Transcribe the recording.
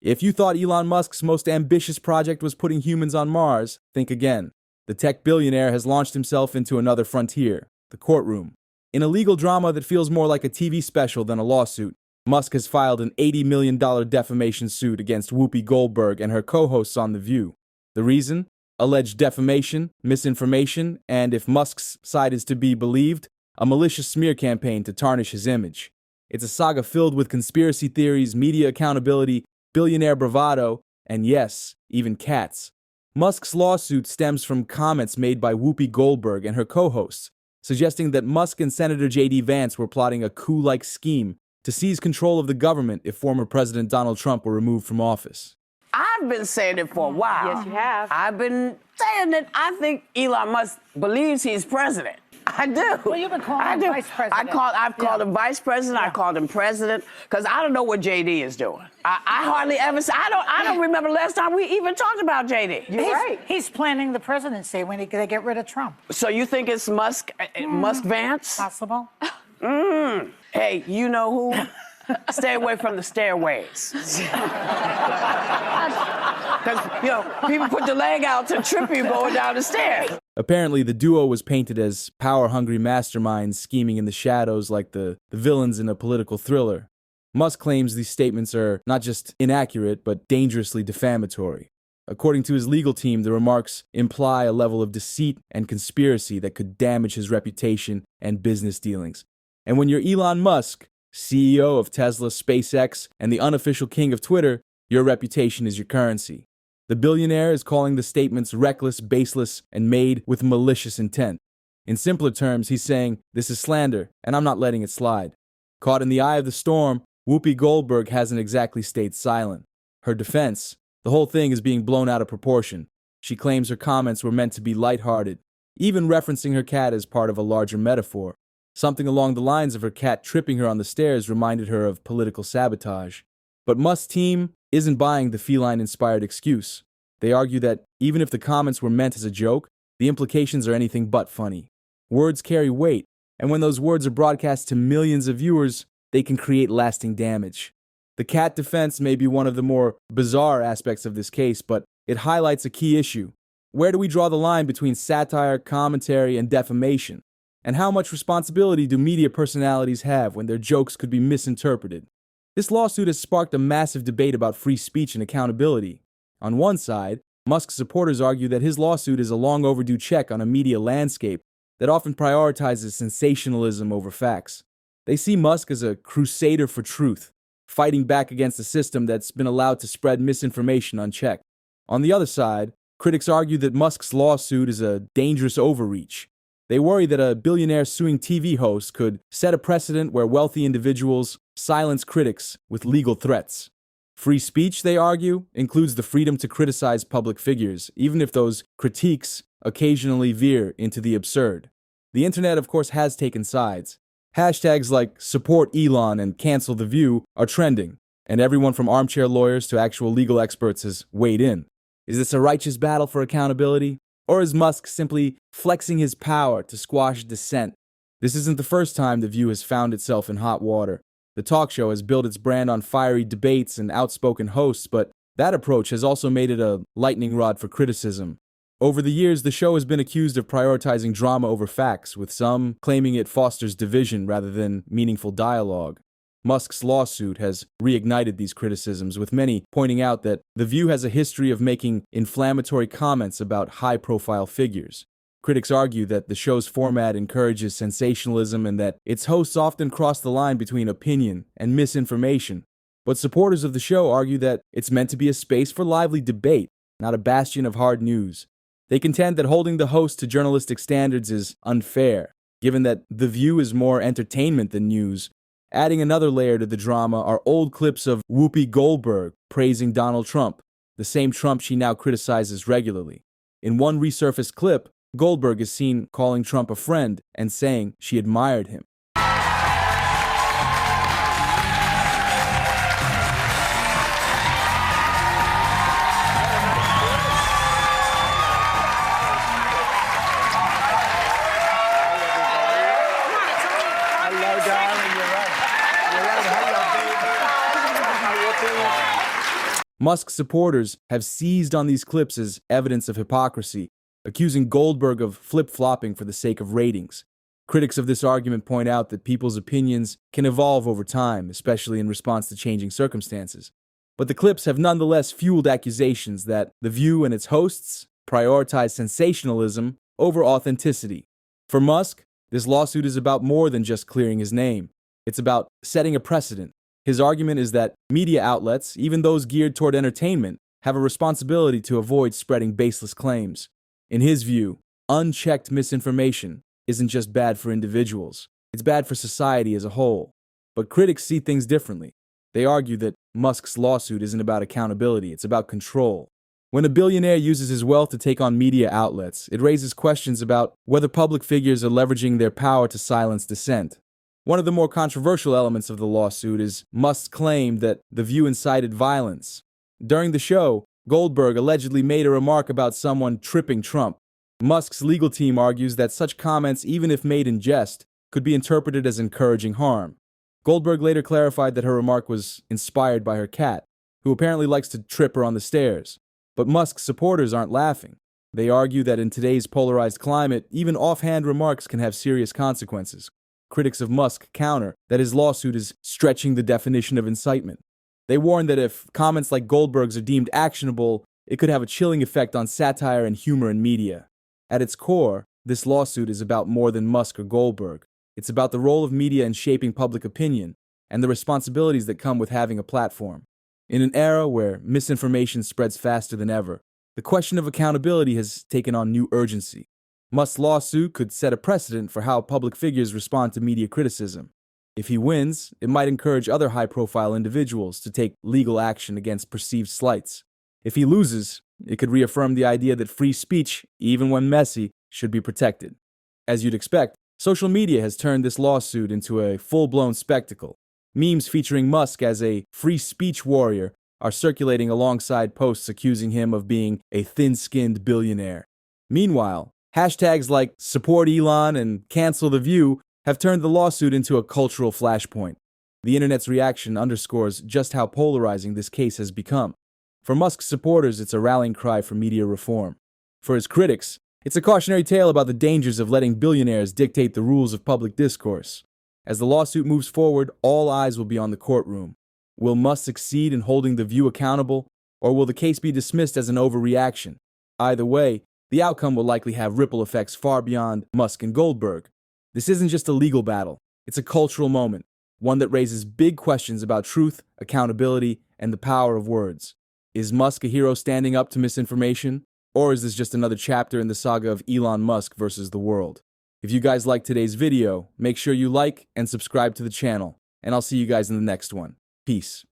If you thought Elon Musk's most ambitious project was putting humans on Mars, think again. The tech billionaire has launched himself into another frontier, the courtroom. In a legal drama that feels more like a TV special than a lawsuit, Musk has filed an $80 million defamation suit against Whoopi Goldberg and her co-hosts on The View. The reason? Alleged defamation, misinformation, and, if Musk's side is to be believed, a malicious smear campaign to tarnish his image. It's a saga filled with conspiracy theories, media accountability, billionaire bravado, and yes, even cats. Musk's lawsuit stems from comments made by Whoopi Goldberg and her co-hosts, suggesting that Musk and Senator J.D. Vance were plotting a coup-like scheme to seize control of the government if former President Donald Trump were removed from office. I've been saying it for a while. Yes, you have. I've been saying that I think Elon Musk believes he's president. I do. Well, you've been calling him vice president. I've called him vice president. Yeah. I called him president because I don't know what JD is doing. I hardly ever say. I don't remember the last time we even talked about JD. You're right. He's planning the presidency when they get rid of Trump. So you think it's Musk Vance? Possible. Hey, you know who? Stay away from the stairways. Because, people put the leg out to trip you going down the stairs. Apparently, the duo was painted as power-hungry masterminds scheming in the shadows like the villains in a political thriller. Musk claims these statements are not just inaccurate, but dangerously defamatory. According to his legal team, the remarks imply a level of deceit and conspiracy that could damage his reputation and business dealings. And when you're Elon Musk, CEO of Tesla, SpaceX, and the unofficial king of Twitter, your reputation is your currency. The billionaire is calling the statements reckless, baseless, and made with malicious intent. In simpler terms, he's saying, this is slander, and I'm not letting it slide. Caught in the eye of the storm, Whoopi Goldberg hasn't exactly stayed silent. Her defense, the whole thing is being blown out of proportion. She claims her comments were meant to be lighthearted, even referencing her cat as part of a larger metaphor. Something along the lines of her cat tripping her on the stairs reminded her of political sabotage. But Musk's team isn't buying the feline-inspired excuse. They argue that even if the comments were meant as a joke, the implications are anything but funny. Words carry weight, and when those words are broadcast to millions of viewers, they can create lasting damage. The cat defense may be one of the more bizarre aspects of this case, but it highlights a key issue. Where do we draw the line between satire, commentary, and defamation? And how much responsibility do media personalities have when their jokes could be misinterpreted? This lawsuit has sparked a massive debate about free speech and accountability. On one side, Musk's supporters argue that his lawsuit is a long overdue check on a media landscape that often prioritizes sensationalism over facts. They see Musk as a crusader for truth, fighting back against a system that's been allowed to spread misinformation unchecked. On the other side, critics argue that Musk's lawsuit is a dangerous overreach. They worry that a billionaire suing TV hosts could set a precedent where wealthy individuals silence critics with legal threats. Free speech, they argue, includes the freedom to criticize public figures, even if those critiques occasionally veer into the absurd. The internet, of course, has taken sides. Hashtags like support Elon and cancel The View are trending, and everyone from armchair lawyers to actual legal experts has weighed in. Is this a righteous battle for accountability? Or is Musk simply flexing his power to squash dissent? This isn't the first time The View has found itself in hot water. The talk show has built its brand on fiery debates and outspoken hosts, but that approach has also made it a lightning rod for criticism. Over the years, the show has been accused of prioritizing drama over facts, with some claiming it fosters division rather than meaningful dialogue. Musk's lawsuit has reignited these criticisms, with many pointing out that The View has a history of making inflammatory comments about high-profile figures. Critics argue that the show's format encourages sensationalism and that its hosts often cross the line between opinion and misinformation. But supporters of the show argue that it's meant to be a space for lively debate, not a bastion of hard news. They contend that holding the host to journalistic standards is unfair, given that The View is more entertainment than news. Adding another layer to the drama are old clips of Whoopi Goldberg praising Donald Trump, the same Trump she now criticizes regularly. In one resurfaced clip, Goldberg is seen calling Trump a friend and saying she admired him. Musk's supporters have seized on these clips as evidence of hypocrisy, accusing Goldberg of flip-flopping for the sake of ratings. Critics of this argument point out that people's opinions can evolve over time, especially in response to changing circumstances. But the clips have nonetheless fueled accusations that The View and its hosts prioritize sensationalism over authenticity. For Musk, this lawsuit is about more than just clearing his name. It's about setting a precedent. His argument is that media outlets, even those geared toward entertainment, have a responsibility to avoid spreading baseless claims. In his view, unchecked misinformation isn't just bad for individuals, it's bad for society as a whole. But critics see things differently. They argue that Musk's lawsuit isn't about accountability, it's about control. When a billionaire uses his wealth to take on media outlets, it raises questions about whether public figures are leveraging their power to silence dissent. One of the more controversial elements of the lawsuit is Musk's claim that The View incited violence. During the show, Goldberg allegedly made a remark about someone tripping Trump. Musk's legal team argues that such comments, even if made in jest, could be interpreted as encouraging harm. Goldberg later clarified that her remark was inspired by her cat, who apparently likes to trip her on the stairs. But Musk's supporters aren't laughing. They argue that in today's polarized climate, even offhand remarks can have serious consequences. Critics of Musk counter that his lawsuit is stretching the definition of incitement. They warn that if comments like Goldberg's are deemed actionable, it could have a chilling effect on satire and humor in media. At its core, this lawsuit is about more than Musk or Goldberg. It's about the role of media in shaping public opinion and the responsibilities that come with having a platform. In an era where misinformation spreads faster than ever, the question of accountability has taken on new urgency. Musk's lawsuit could set a precedent for how public figures respond to media criticism. If he wins, it might encourage other high-profile individuals to take legal action against perceived slights. If he loses, it could reaffirm the idea that free speech, even when messy, should be protected. As you'd expect, social media has turned this lawsuit into a full-blown spectacle. Memes featuring Musk as a free speech warrior are circulating alongside posts accusing him of being a thin-skinned billionaire. Meanwhile, hashtags like support Elon and cancel The View have turned the lawsuit into a cultural flashpoint. The internet's reaction underscores just how polarizing this case has become. For Musk's supporters, it's a rallying cry for media reform. For his critics, it's a cautionary tale about the dangers of letting billionaires dictate the rules of public discourse. As the lawsuit moves forward, all eyes will be on the courtroom. Will Musk succeed in holding The View accountable, or will the case be dismissed as an overreaction? Either way, the outcome will likely have ripple effects far beyond Musk and Goldberg. This isn't just a legal battle, it's a cultural moment, one that raises big questions about truth, accountability, and the power of words. Is Musk a hero standing up to misinformation? Or is this just another chapter in the saga of Elon Musk versus the world? If you guys liked today's video, make sure you like and subscribe to the channel, and I'll see you guys in the next one. Peace.